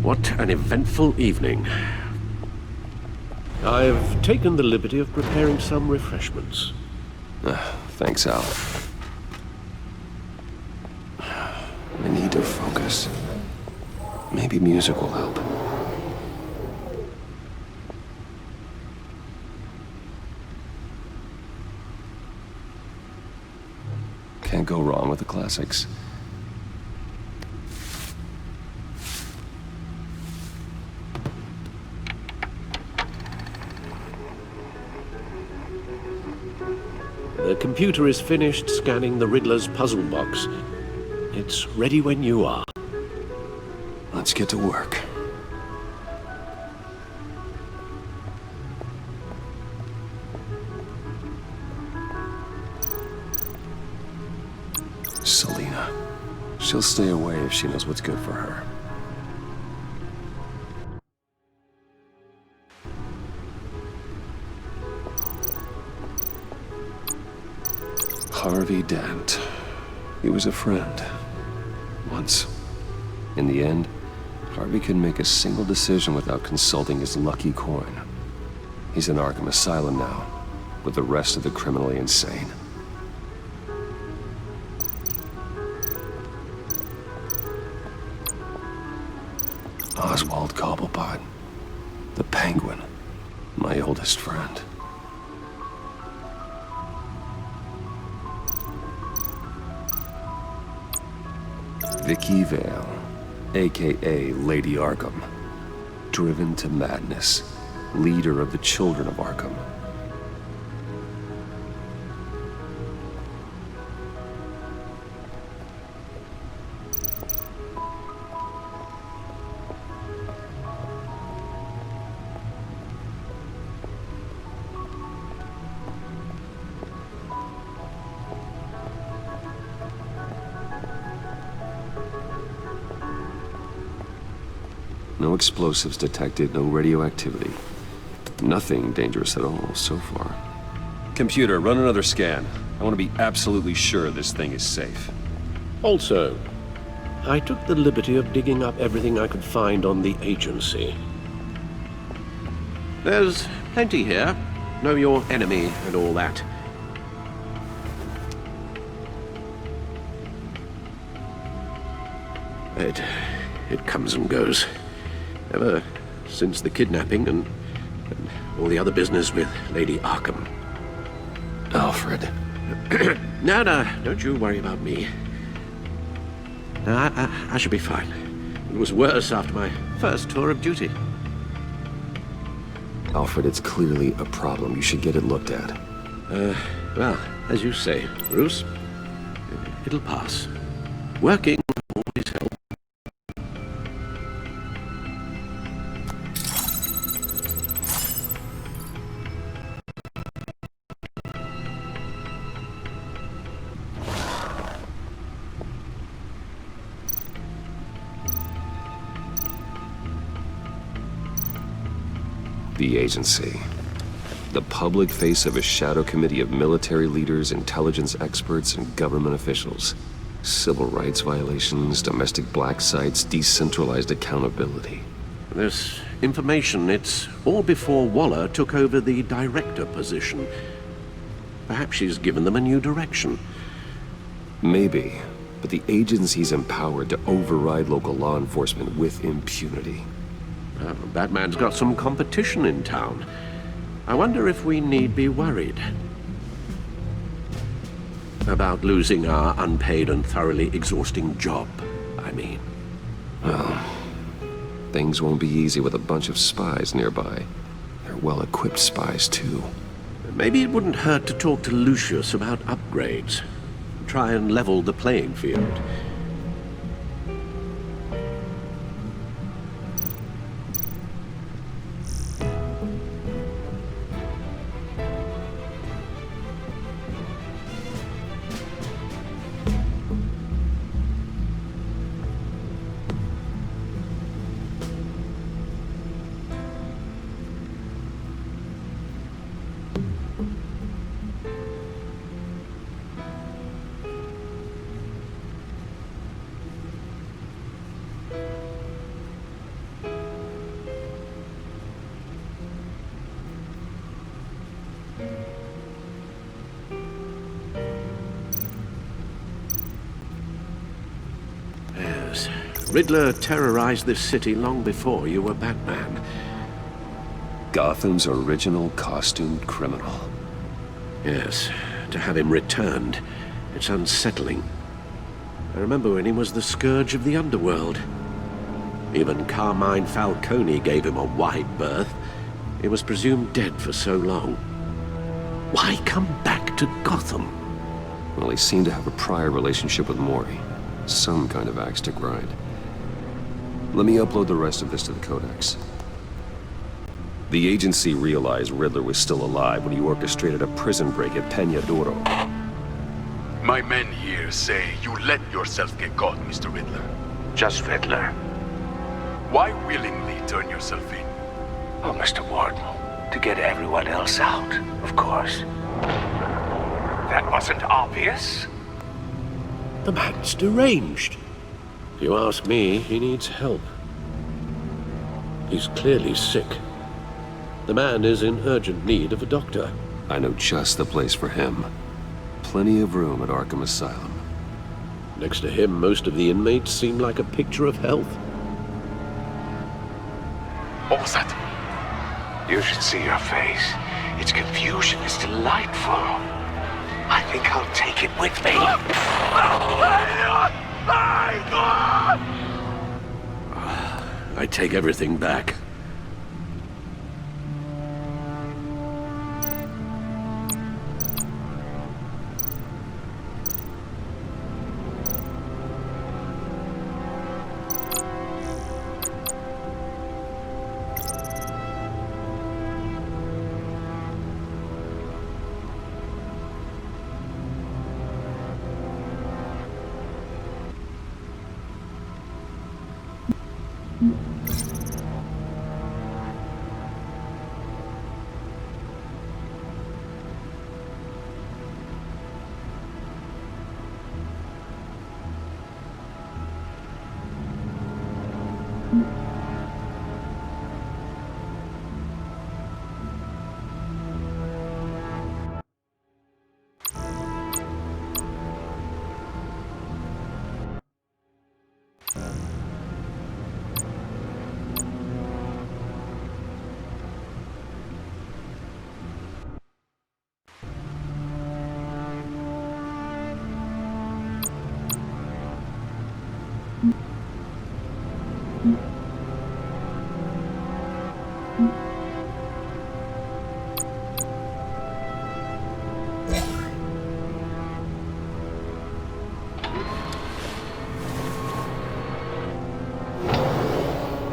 What an eventful evening. I've taken the liberty of preparing some refreshments. Thanks, Al. I need to focus. Maybe music will help. Can't go wrong with the classics. The computer is finished scanning the Riddler's puzzle box. It's ready when you are. Let's get to work. Selena. She'll stay away if she knows what's good for her. Harvey Dent. He was a friend. Once. In the end, Harvey couldn't make a single decision without consulting his lucky coin. He's in Arkham Asylum now, with the rest of the criminally insane. Oswald Cobblepot. The Penguin. My oldest friend. Vicky Vale, a.k.a. Lady Arkham. Driven to madness. Leader of the Children of Arkham. No explosives detected, no radioactivity. Nothing dangerous at all so far. Computer, run another scan. I want to be absolutely sure this thing is safe. Also, I took the liberty of digging up everything I could find on the agency. There's plenty here. Know your enemy and all that. It comes and goes. Ever since the kidnapping and all the other business with Lady Arkham. Alfred. No, don't you worry about me. No, I should be fine. It was worse after my first tour of duty. Alfred, it's clearly a problem. You should get it looked at. Well, as you say, Bruce, it'll pass. Working always helps. The agency. The public face of a shadow committee of military leaders, intelligence experts, and government officials. Civil rights violations, domestic black sites, decentralized accountability. This information, it's all before Waller took over the director position. Perhaps she's given them a new direction. Maybe, but the agency's empowered to override local law enforcement with impunity. Batman's got some competition in town. I wonder if we need be worried about losing our unpaid and thoroughly exhausting job, I mean. Well, things won't be easy with a bunch of spies nearby. They're well-equipped spies, too. Maybe it wouldn't hurt to talk to Lucius about upgrades. Try and level the playing field. Yes. Riddler terrorized this city long before you were Batman. Gotham's original costumed criminal. Yes. To have him returned, it's unsettling. I remember when he was the scourge of the underworld. Even Carmine Falcone gave him a wide berth. He was presumed dead for so long. Why come back to Gotham? Well, he seemed to have a prior relationship with Mori. Some kind of axe to grind. Let me upload the rest of this to the Codex. The agency realized Riddler was still alive when he orchestrated a prison break at Peña Duro. My men here say you let yourself get caught, Mr. Riddler. Just Riddler. Why willingly turn yourself in? Oh, Mr. Warden, to get everyone else out, of course. That wasn't obvious? The man's deranged. If you ask me, he needs help. He's clearly sick. The man is in urgent need of a doctor. I know just the place for him. Plenty of room at Arkham Asylum. Next to him, most of the inmates seem like a picture of health. What was that? You should see your face. Its confusion is delightful. I think I'll take it with me. I take everything back.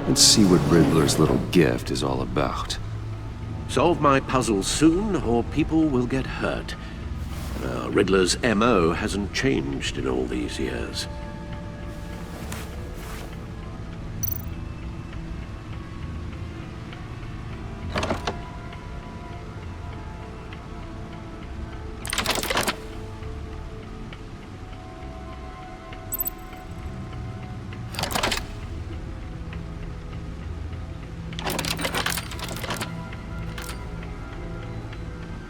Let's see what Riddler's little gift is all about. Solve my puzzle soon, or people will get hurt. Riddler's MO hasn't changed in all these years.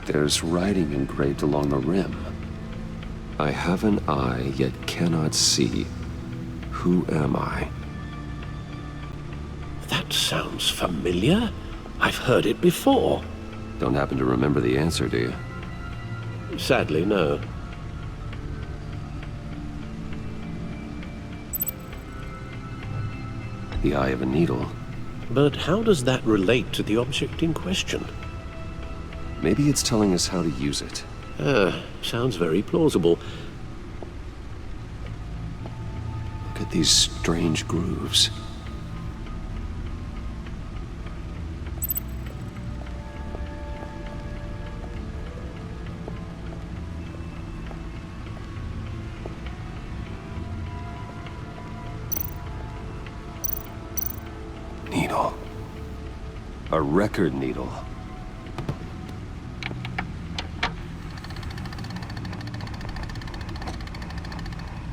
There's writing engraved along the rim. I have an eye, yet cannot see. Who am I? That sounds familiar. I've heard it before. Don't happen to remember the answer, do you? Sadly, no. The eye of a needle. But how does that relate to the object in question? Maybe it's telling us how to use it. Sounds very plausible. Look at these strange grooves. Needle. A record needle.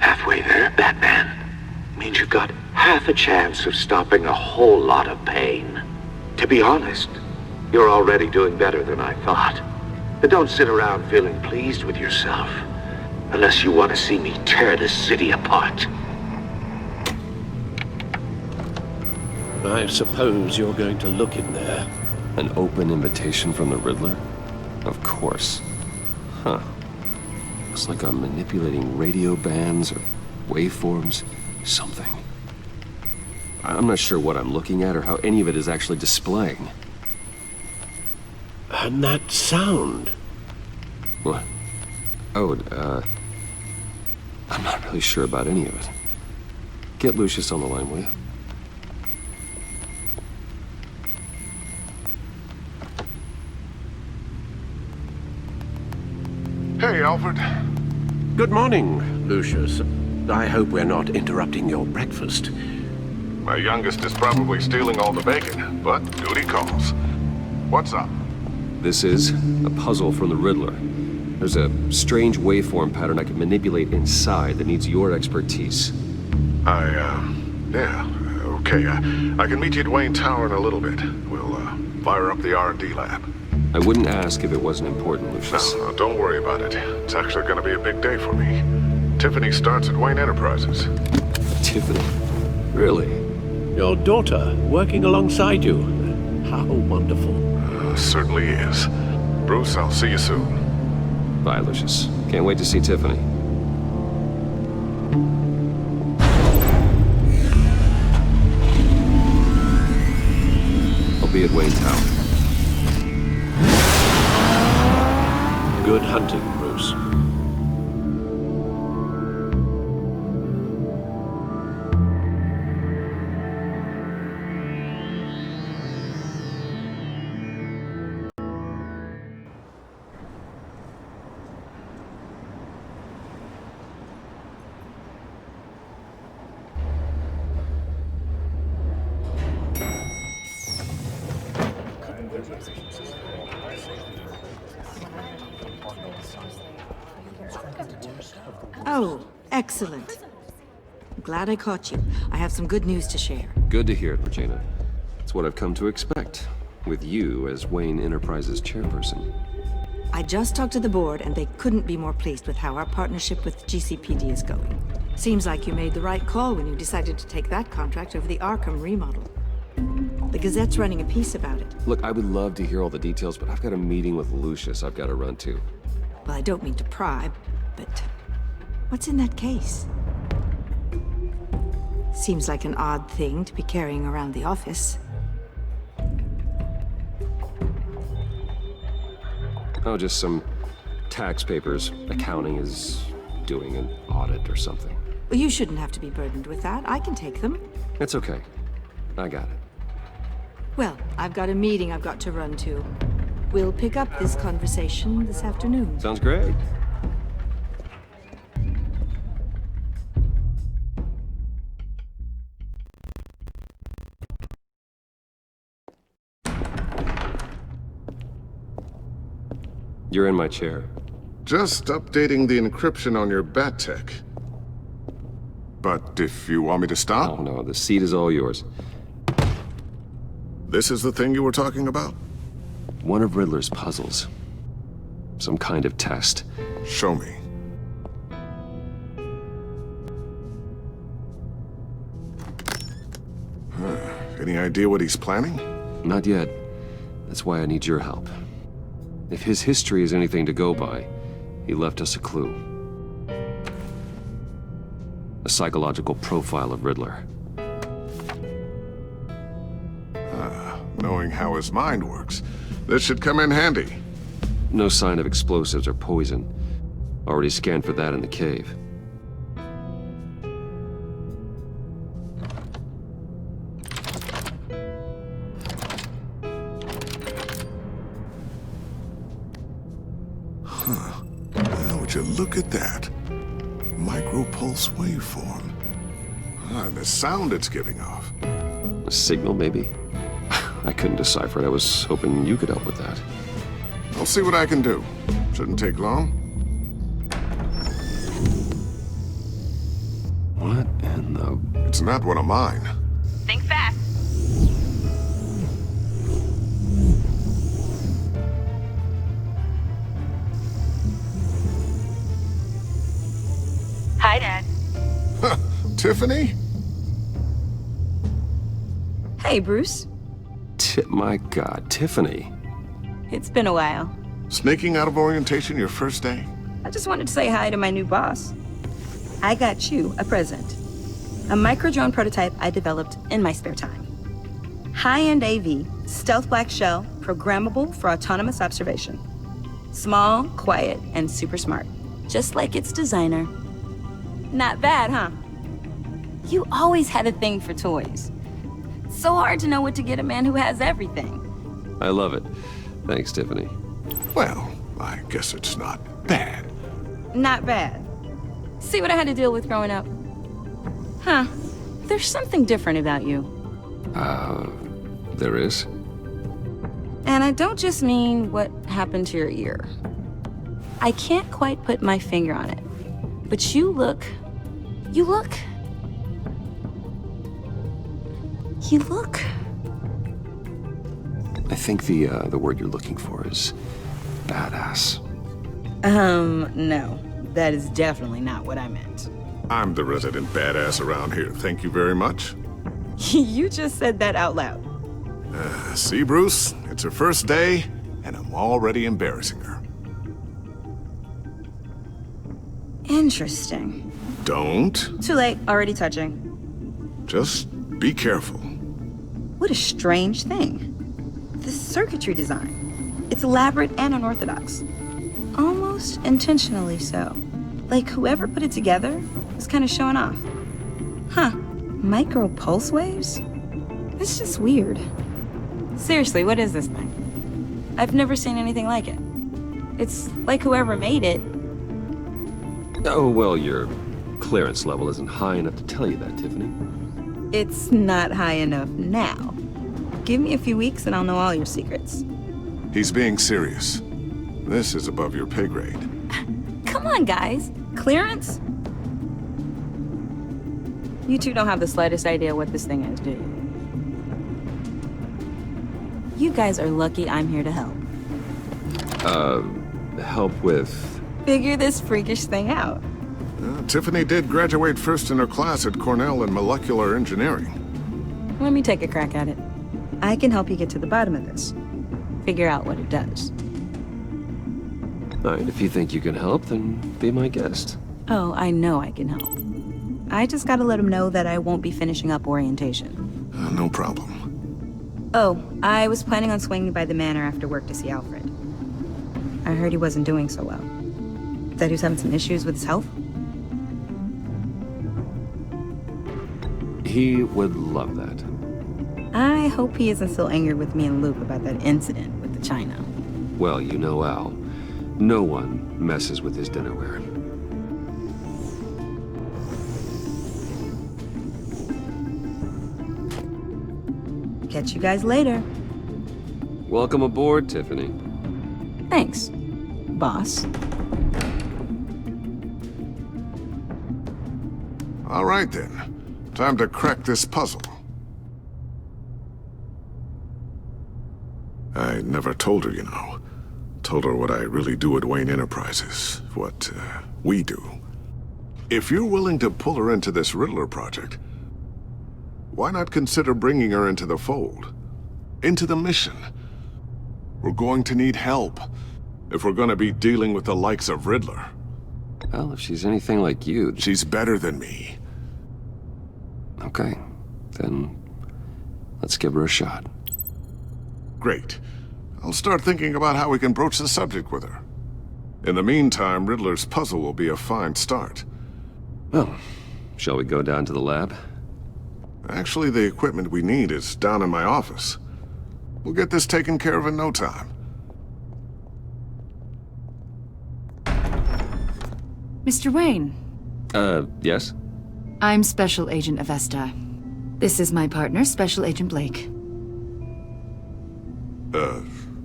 Halfway there, Batman. Means you've got half a chance of stopping a whole lot of pain. To be honest, you're already doing better than I thought. But don't sit around feeling pleased with yourself. Unless you want to see me tear this city apart. I suppose you're going to look in there. An open invitation from the Riddler? Of course. Huh. Looks like I'm manipulating radio bands or waveforms, something. I'm not sure what I'm looking at or how any of it is actually displaying. And that sound. What? Oh, I'm not really sure about any of it. Get Lucius on the line, will you? Hey, Alfred. Good morning, Lucius. I hope we're not interrupting your breakfast. My youngest is probably stealing all the bacon, but duty calls. What's up? This is a puzzle from the Riddler. There's a strange waveform pattern I can manipulate inside that needs your expertise. Yeah, okay. I can meet you at Wayne Tower in a little bit. We'll, fire up the R&D lab. I wouldn't ask if it wasn't important, Lucius. No, don't worry about it. It's actually gonna be a big day for me. Tiffany starts at Wayne Enterprises. Tiffany? Really? Your daughter working alongside you. How wonderful. Certainly is. Bruce, I'll see you soon. Bye, Lucius. Can't wait to see Tiffany. I'll be at Wayne Tower. Good hunting, Bruce. Oh, excellent. I'm glad I caught you. I have some good news to share. Good to hear it, Regina. It's what I've come to expect, with you as Wayne Enterprises chairperson. I just talked to the board, and they couldn't be more pleased with how our partnership with GCPD is going. Seems like you made the right call when you decided to take that contract over the Arkham remodel. The Gazette's running a piece about it. Look, I would love to hear all the details, but I've got a meeting with Lucius I've got to run to. Well, I don't mean to pry, but what's in that case? Seems like an odd thing to be carrying around the office. Oh, just some tax papers. Accounting is doing an audit or something. Well, you shouldn't have to be burdened with that. I can take them. It's okay. I got it. Well, I've got a meeting I've got to run to. We'll pick up this conversation this afternoon. Sounds great. You're in my chair. Just updating the encryption on your bat tech. But if you want me to stop, Oh no, the seat is all yours. this is the thing you were talking about? One of Riddler's puzzles. Some kind of test. Show me. Any idea what he's planning? Not yet. That's why I need your help. If his history is anything to go by, he left us a clue. A psychological profile of Riddler. Knowing how his mind works, this should come in handy. No sign of explosives or poison. Already scanned for that in the cave. Now, would you look at that? Micropulse waveform. And the sound it's giving off. A signal, maybe? I couldn't decipher it. I was hoping you could help with that. I'll see what I can do. Shouldn't take long. What in the... It's not one of mine. Think fast. Hi, Dad. Tiffany? Hey, Bruce. My God, Tiffany. It's been a while. Sneaking out of orientation your first day? I just wanted to say hi to my new boss. I got you a present. A micro-drone prototype I developed in my spare time. High-end AV, stealth black shell, programmable for autonomous observation. Small, quiet, and super smart. Just like its designer. Not bad, huh? You always had a thing for toys. It's so hard to know what to get a man who has everything. I love it. Thanks, Tiffany. Well, I guess it's not bad. Not bad. See what I had to deal with growing up? Huh. There's something different about you. There is? And I don't just mean what happened to your ear. I can't quite put my finger on it. But you look... I think the word you're looking for is badass. No. That is definitely not what I meant. I'm the resident badass around here. Thank you very much. You just said that out loud. See, Bruce? It's her first day, and I'm already embarrassing her. Interesting. Don't. Too late, already touching. Just be careful. What a strange thing. The circuitry design. It's elaborate and unorthodox. Almost intentionally so. Like whoever put it together was kind of showing off. Huh. Micro pulse waves? That's just weird. Seriously, what is this thing? I've never seen anything like it. It's like whoever made it. Oh, well, your clearance level isn't high enough to tell you that, Tiffany. It's not high enough now. Give me a few weeks and I'll know all your secrets. He's being serious. This is above your pay grade. Come on, guys. Clearance? You two don't have the slightest idea what this thing is, do you? You guys are lucky I'm here to help. Help with... Figure this freakish thing out. Tiffany did graduate first in her class at Cornell in molecular engineering. Let me take a crack at it. I can help you get to the bottom of this. Figure out what it does. All right, if you think you can help, then be my guest. Oh, I know I can help. I just gotta let him know that I won't be finishing up orientation. No problem. Oh, I was planning on swinging by the manor after work to see Alfred. I heard he wasn't doing so well. That he was having some issues with his health? He would love that. I hope he isn't still angry with me and Luke about that incident with the china. Well, you know Al. No one messes with his dinnerware. Catch you guys later. Welcome aboard, Tiffany. Thanks, boss. All right, then. Time to crack this puzzle. I never told her, you know. Told her what I really do at Wayne Enterprises. What, we do. If you're willing to pull her into this Riddler project, why not consider bringing her into the fold? Into the mission? We're going to need help if we're going to be dealing with the likes of Riddler. Well, if she's anything like you... She's better than me. Okay, then let's give her a shot. Great. I'll start thinking about how we can broach the subject with her. In the meantime, Riddler's puzzle will be a fine start. Well, shall we go down to the lab? Actually, the equipment we need is down in my office. We'll get this taken care of in no time. Mr. Wayne. Yes? I'm Special Agent Avesta. This is my partner, Special Agent Blake.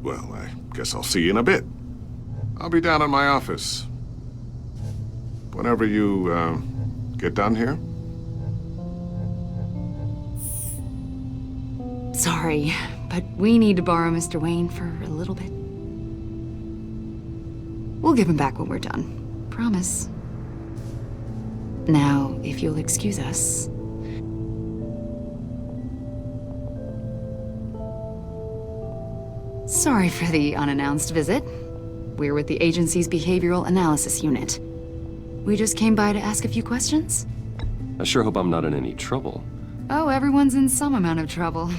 Well, I guess I'll see you in a bit. I'll be down in my office. Whenever you, get done here. Sorry, but we need to borrow Mr. Wayne for a little bit. We'll give him back when we're done. Promise. Now, if you'll excuse us. Sorry for the unannounced visit. We're with the agency's behavioral analysis unit. We just came by to ask a few questions. I sure hope I'm not in any trouble. Oh, everyone's in some amount of trouble.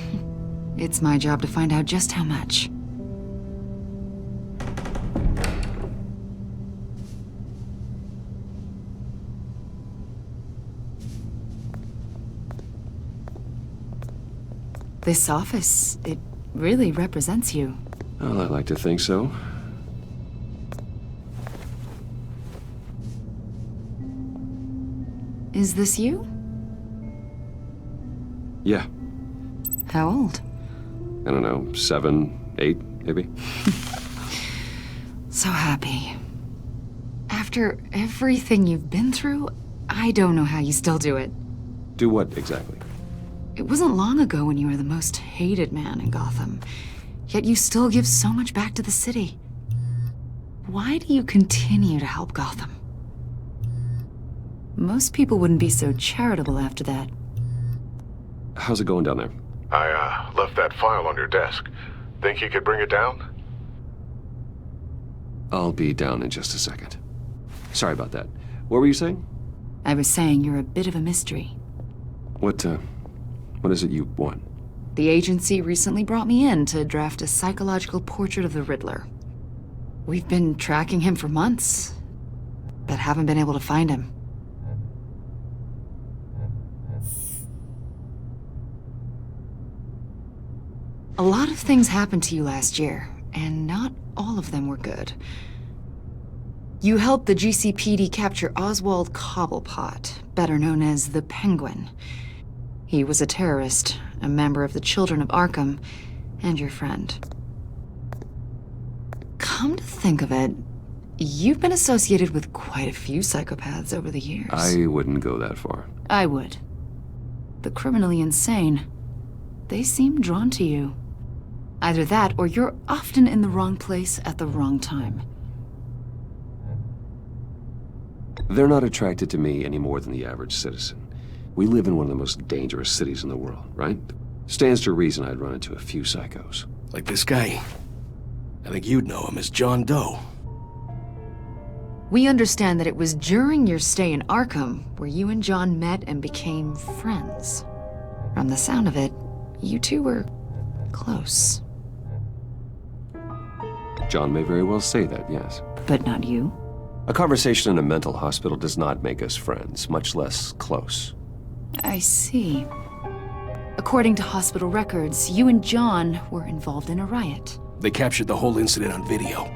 It's my job to find out just how much. This office, it really represents you. Well, I like to think so. Is this you? Yeah. How old? I don't know, 7, 8, maybe? So happy. After everything you've been through, I don't know how you still do it. Do what, exactly? It wasn't long ago when you were the most hated man in Gotham, yet you still give so much back to the city. Why do you continue to help Gotham? Most people wouldn't be so charitable after that. How's it going down there? I left that file on your desk. Think you could bring it down? I'll be down in just a second. Sorry about that. What were you saying? I was saying you're a bit of a mystery. What is it you want? The agency recently brought me in to draft a psychological portrait of the Riddler. We've been tracking him for months, but haven't been able to find him. A lot of things happened to you last year, and not all of them were good. You helped the GCPD capture Oswald Cobblepot, better known as the Penguin. He was a terrorist, a member of the Children of Arkham, and your friend. Come to think of it, you've been associated with quite a few psychopaths over the years. I wouldn't go that far. I would. The criminally insane, they seem drawn to you. Either that, or you're often in the wrong place at the wrong time. They're not attracted to me any more than the average citizen. We live in one of the most dangerous cities in the world, right? Stands to reason I'd run into a few psychos. Like this guy. I think you'd know him as John Doe. We understand that it was during your stay in Arkham where you and John met and became friends. From the sound of it, you two were close. John may very well say that, yes. But not you. A conversation in a mental hospital does not make us friends, much less close. I see. According to hospital records, you and John were involved in a riot. They captured the whole incident on video.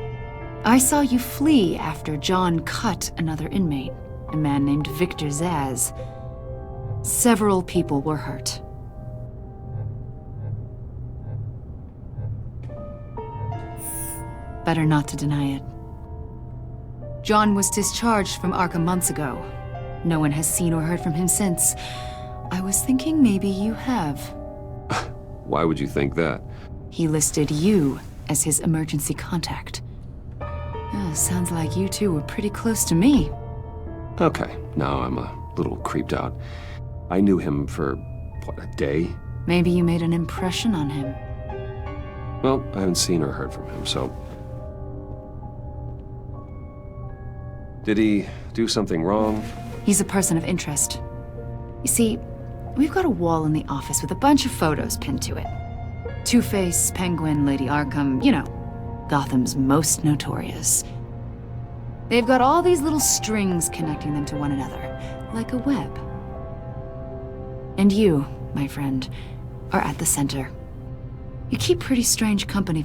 I saw you flee after John cut another inmate, a man named Victor Zaz. Several people were hurt. Better not to deny it. John was discharged from Arkham months ago. No one has seen or heard from him since. I was thinking maybe you have. Why would you think that? He listed you as his emergency contact. Sounds like you two were pretty close to me. Okay, now I'm a little creeped out. I knew him for, what, a day? Maybe you made an impression on him. Well, I haven't seen or heard from him, so... Did he do something wrong? He's a person of interest. You see, we've got a wall in the office with a bunch of photos pinned to it. Two-Face, Penguin, Lady Arkham, you know, Gotham's most notorious. They've got all these little strings connecting them to one another, like a web. And you, my friend, are at the center. You keep pretty strange company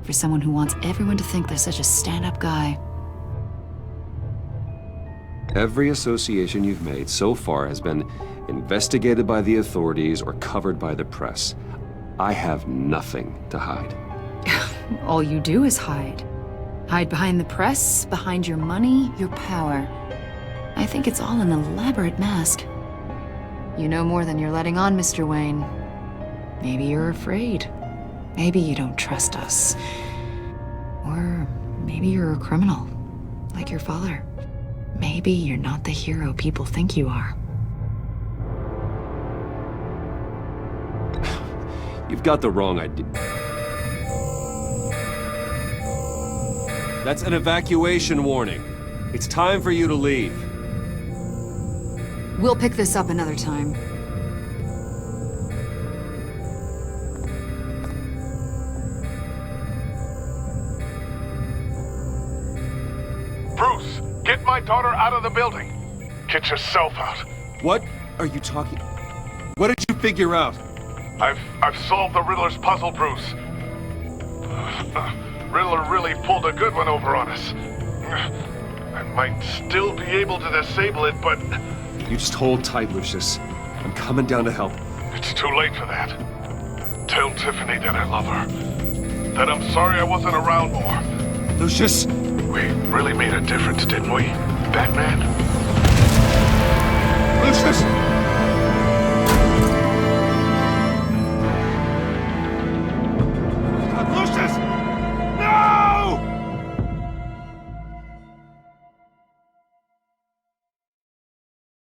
for someone who wants everyone to think they're such a stand-up guy. Every association you've made so far has been investigated by the authorities or covered by the press. I have nothing to hide. All you do is hide. Hide behind the press, behind your money, your power. I think it's all an elaborate mask. You know more than you're letting on, Mr. Wayne. Maybe you're afraid. Maybe you don't trust us. Or maybe you're a criminal, like your father. Maybe you're not the hero people think you are. You've got the wrong idea. That's an evacuation warning. It's time for you to leave. We'll pick this up another time. Bruce, get my daughter out of the building. Get yourself out. What are you talking? What did you figure out? I've solved the Riddler's puzzle, Bruce. Riddler really pulled a good one over on us. I might still be able to disable it, but... You just hold tight, Lucius. I'm coming down to help. It's too late for that. Tell Tiffany that I love her. That I'm sorry I wasn't around more. Lucius! We really made a difference, didn't we, Batman? Lucius!